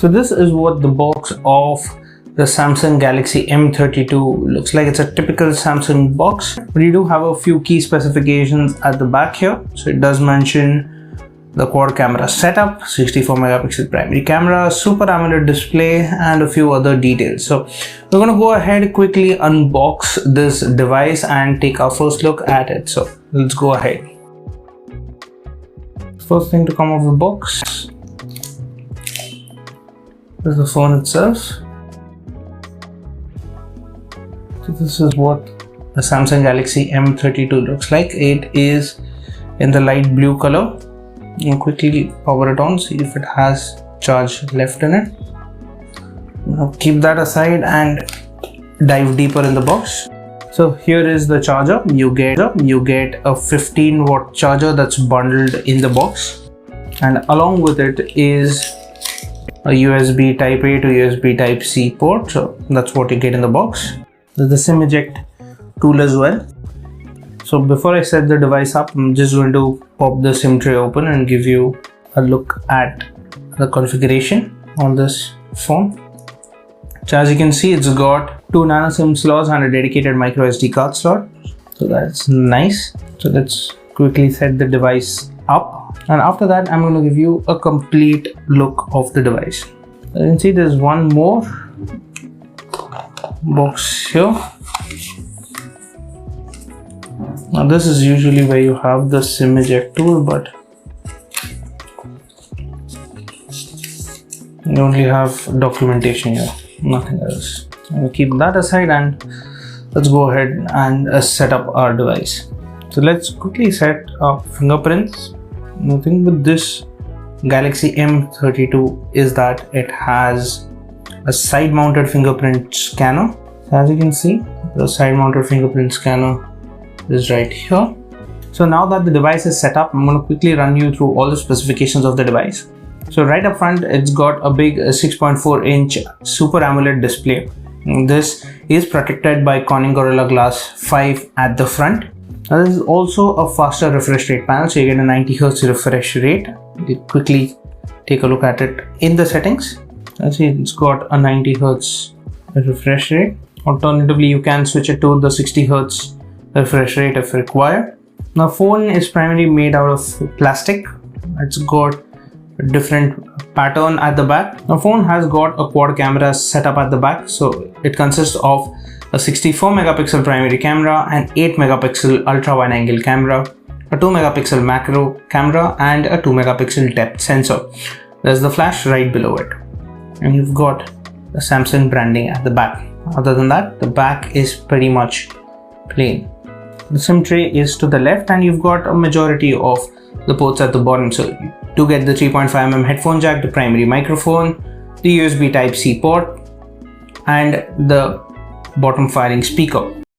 So this is what the box of the Samsung Galaxy M32 looks like. It's a typical Samsung box, but you do have a few key specifications at the back here. So it does mention the quad camera setup, 64 megapixel primary camera, Super AMOLED display, and a few other details. So we're going to go ahead quickly unbox this device and take our first look at it. So let's go ahead. First thing to come out of the box is the phone itself. So this is what the Samsung Galaxy M32 looks like. It is in the light blue color. You can quickly power it on, see if it has charge left in it. Now keep that aside and dive deeper in the box. So here is the charger. You get a 15 watt charger that's bundled in the box, and along with it is a USB type A to USB type C port. So that's what you get in the box. There's the SIM eject tool as well. So before I set the device up, I'm just going to pop the SIM tray open and give you a look at the configuration on this phone. So as you can see, it's got 2 nano SIM slots and a dedicated micro SD card slot. So that's nice. So let's quickly set the device up. And after that, I'm going to give you a complete look of the device. As you can see, there's one more box here. Now this is usually where you have the SIM eject tool, but you only have documentation here, nothing else. I'll keep that aside and let's go ahead and set up our device. So let's quickly set up fingerprints. The thing with this Galaxy M32 is that it has a side mounted fingerprint scanner. So as you can see, the side mounted fingerprint scanner is right here. So now that the device is set up, I'm going to quickly run you through all the specifications of the device. So right up front, it's got a big 6.4 inch Super AMOLED display. This is protected by Corning Gorilla Glass 5 at the front. Now, there is also a faster refresh rate panel, so you get a 90 Hz refresh rate. You quickly take a look at it in the settings. Let's see, it's got a 90 Hz refresh rate. Alternatively, you can switch it to the 60 Hz refresh rate if required. Now, phone is primarily made out of plastic. It's got a different pattern at the back. The phone has got a quad camera setup at the back, so it consists of a 64 megapixel primary camera, an 8 megapixel ultra wide angle camera, a 2 megapixel macro camera, and a 2 megapixel depth sensor. There's the flash right below it, and you've got the Samsung branding at the back. Other than that, the back is pretty much plain. The SIM tray is to the left, and you've got a majority of the ports at the bottom. So you do get the 3.5mm headphone jack, the primary microphone, the USB type C port, and the bottom firing speaker.